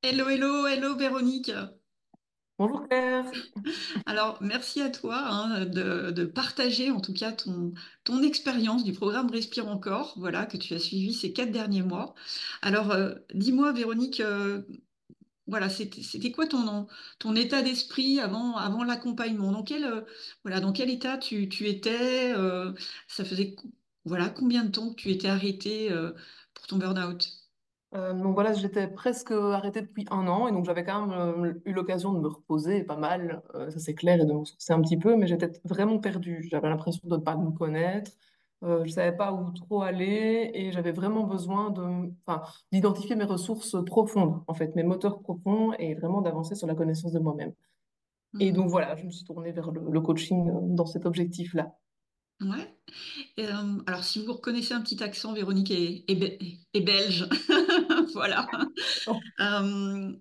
Hello, hello, hello Véronique. Bonjour Claire. Alors, merci à toi de partager en tout cas ton expérience du programme Respire encore, voilà, que tu as suivi ces 4 derniers mois. Alors, dis-moi Véronique, voilà, c'était quoi ton état d'esprit avant l'accompagnement? Dans quel état tu étais? Ça faisait voilà, combien de temps que tu étais arrêtée pour ton burn-out? Donc voilà, j'étais presque arrêtée depuis un an et donc j'avais quand même eu l'occasion de me reposer pas mal, ça c'est clair, et de me ressourcer un petit peu, mais j'étais vraiment perdue. J'avais l'impression de ne pas me connaître, je savais pas où trop aller et j'avais vraiment besoin enfin, d'identifier mes ressources profondes, en fait, mes moteurs profonds et vraiment d'avancer sur la connaissance de moi-même. Et Hmm. donc voilà, je me suis tournée vers le coaching dans cet objectif-là. Ouais. Alors, si vous reconnaissez un petit accent, Véronique est belge. Voilà. Euh,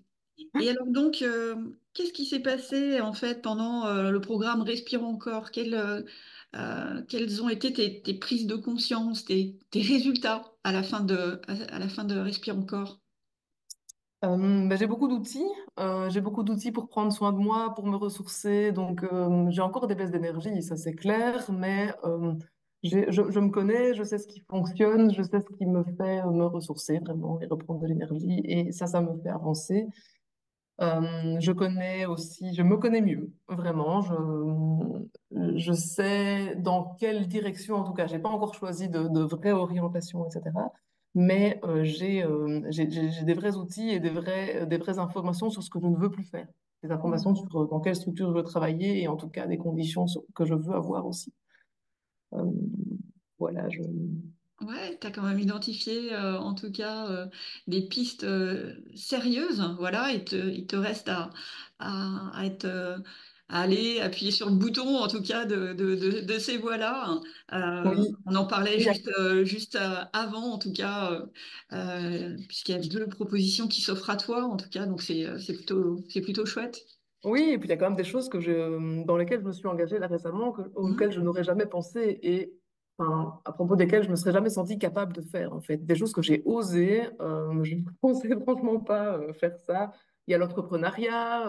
et alors donc, qu'est-ce qui s'est passé en fait pendant le programme Respire encore? Quelles ont été tes prises de conscience, tes résultats à la fin de Respire encore? J'ai beaucoup d'outils. J'ai beaucoup d'outils pour prendre soin de moi, pour me ressourcer. Donc, j'ai encore des baisses d'énergie, ça c'est clair, mais je me connais, je sais ce qui fonctionne, je sais ce qui me fait me ressourcer vraiment et reprendre de l'énergie. Et ça me fait avancer. Je connais aussi, je me connais mieux, vraiment. Je sais dans quelle direction, en tout cas, j'ai pas encore choisi de vraie orientation, etc. Mais j'ai des vrais outils et des vraies informations sur ce que je ne veux plus faire. Des informations sur dans quelle structure je veux travailler et en tout cas des conditions que je veux avoir aussi. Euh, voilà, Ouais, tu as quand même identifié en tout cas des pistes sérieuses, voilà, il te reste à être, à aller appuyer sur le bouton en tout cas de ces voies-là. oui, On en parlait il y a juste avant en tout cas, puisqu'il y a deux propositions qui s'offrent à toi en tout cas, donc c'est plutôt chouette. Oui, et puis il y a quand même des choses dans lesquelles je me suis engagée là récemment, auxquelles Mhm. je n'aurais jamais pensé et enfin, à propos desquelles je me serais jamais sentie capable de faire, en fait. Des choses que j'ai osées, je ne pensais franchement pas faire ça. Il y a l'entrepreneuriat,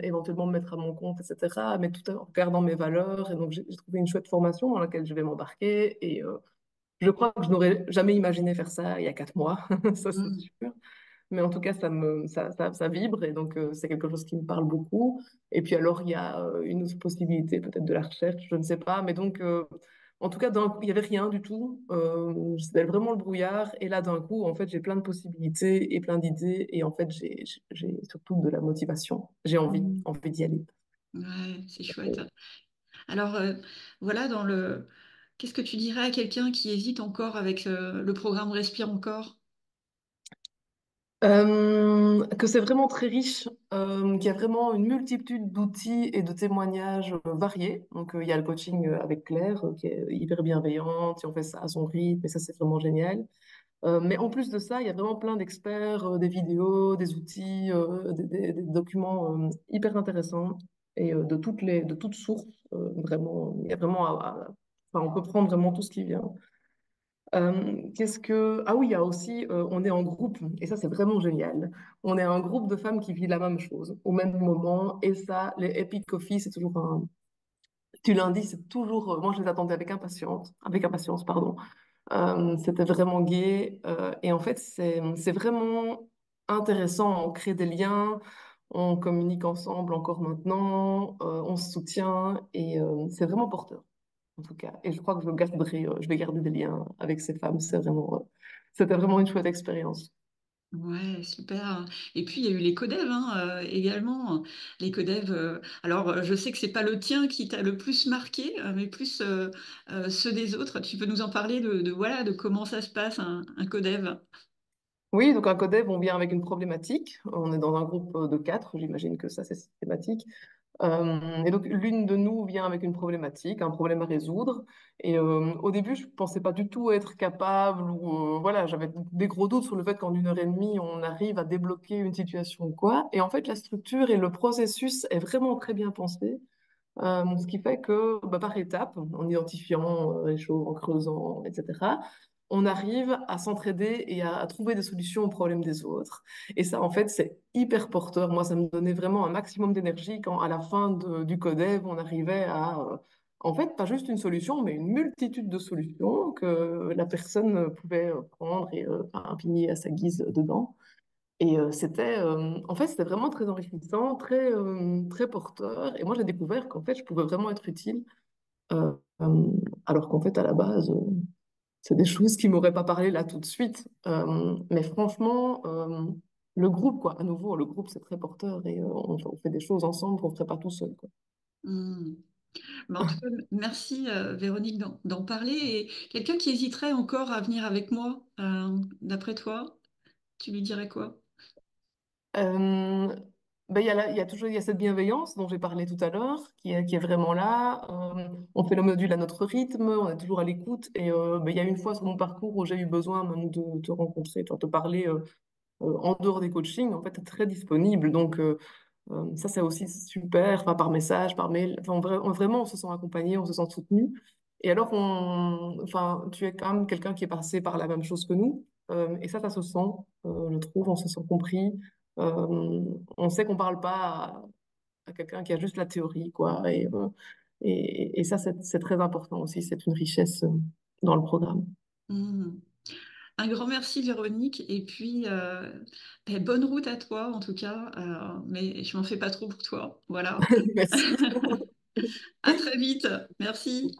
éventuellement me mettre à mon compte, etc. Mais tout en regardant mes valeurs. Et donc j'ai trouvé une chouette formation dans laquelle je vais m'embarquer. Et je crois que je n'aurais jamais imaginé faire ça il y a 4 mois, ça c'est Mhm. sûr. Mais en tout cas, ça vibre et donc c'est quelque chose qui me parle beaucoup. Et puis alors, il y a une autre possibilité, peut-être de la recherche, je ne sais pas. Mais donc, en tout cas, d'un coup, il n'y avait rien du tout. C'était vraiment le brouillard. Et là, d'un coup, en fait, j'ai plein de possibilités et plein d'idées. Et en fait, j'ai surtout de la motivation. J'ai Mhm. envie d'y aller. Ouais, c'est chouette. Alors, voilà, qu'est-ce que tu dirais à quelqu'un qui hésite encore avec le programme Respire encore? Que c'est vraiment très riche, qu'il y a vraiment une multitude d'outils et de témoignages variés. Donc, il y a le coaching avec Claire, qui est hyper bienveillante, et on fait ça à son rythme, et ça, c'est vraiment génial. Mais en plus de ça, il y a vraiment plein d'experts, des vidéos, des outils, des documents hyper intéressants, et de toutes sources. Vraiment, il y a vraiment enfin, on peut prendre vraiment tout ce qui vient. Ah oui, il y a aussi, on est en groupe, et ça c'est vraiment génial. On est un groupe de femmes qui vivent la même chose au même moment, et ça, les Epic Coffee, c'est toujours un... Tu lundi, c'est toujours... moi, je les attendais avec impatience, pardon. C'était vraiment gai, et en fait, c'est vraiment intéressant. On crée des liens, on communique ensemble encore maintenant, on se soutient, et c'est vraiment porteur en tout cas. Et je crois que je vais garder des liens avec ces femmes. C'était vraiment une chouette expérience. Ouais, super. Et puis, il y a eu les codev également. Les codev, alors, je sais que c'est pas le tien qui t'a le plus marqué, mais plus ceux des autres. Tu peux nous en parler voilà, de comment ça se passe, un codev? Oui, donc un codev, on vient avec une problématique. On est dans un groupe de 4, j'imagine que ça c'est systématique. Et donc l'une de nous vient avec une problématique, un problème à résoudre. Et au début, je pensais pas du tout être capable ou voilà, j'avais des gros doutes sur le fait qu'en 1 heure et demie, on arrive à débloquer une situation ou quoi. Et en fait, la structure et le processus est vraiment très bien pensé. Ce qui fait que, bah, par étapes, en identifiant les choses, en creusant, etc., on arrive à s'entraider et à trouver des solutions aux problèmes des autres. Et ça, en fait, c'est hyper porteur. Moi, ça me donnait vraiment un maximum d'énergie quand, à la fin du codev, on arrivait à, en fait, pas juste une solution, mais une multitude de solutions que la personne pouvait prendre et enfin, pigner à sa guise dedans. Et en fait, c'était vraiment très enrichissant, très porteur. Et moi, j'ai découvert qu'en fait, je pouvais vraiment être utile, euh, euh, alors qu'en fait, à la base, c'est des choses qui m'auraient pas parlé là tout de suite. Mais franchement, le groupe, quoi, à nouveau, le groupe, c'est très porteur et on fait des choses ensemble qu'on ne ferait pas tout seul, quoi. Hmm. Mais en tout cas, merci Véronique d'en parler. Et quelqu'un qui hésiterait encore à venir avec moi, d'après toi, tu lui dirais quoi? Euh, il y a toujours il y a cette bienveillance dont j'ai parlé tout à l'heure, qui est vraiment là. On fait le module à notre rythme, on est toujours à l'écoute. Et il y a une fois sur mon parcours où j'ai eu besoin même de te rencontrer, de te parler en dehors des coachings, en fait, tu es très disponible. Donc, ça, c'est aussi super, enfin, par message, par mail. Enfin, vraiment, on se sent accompagné, on se sent soutenu. Et alors, enfin, tu es quand même quelqu'un qui est passé par la même chose que nous. Et ça se sent, je trouve, on se sent compris. On sait qu'on parle pas à quelqu'un qui a juste la théorie, quoi. Et ça, c'est très important aussi. C'est une richesse dans le programme. Hmm. Un grand merci Véronique. Et puis, ben, bonne route à toi en tout cas. Mais je m'en fais pas trop pour toi. Voilà. Merci. À très vite. Merci.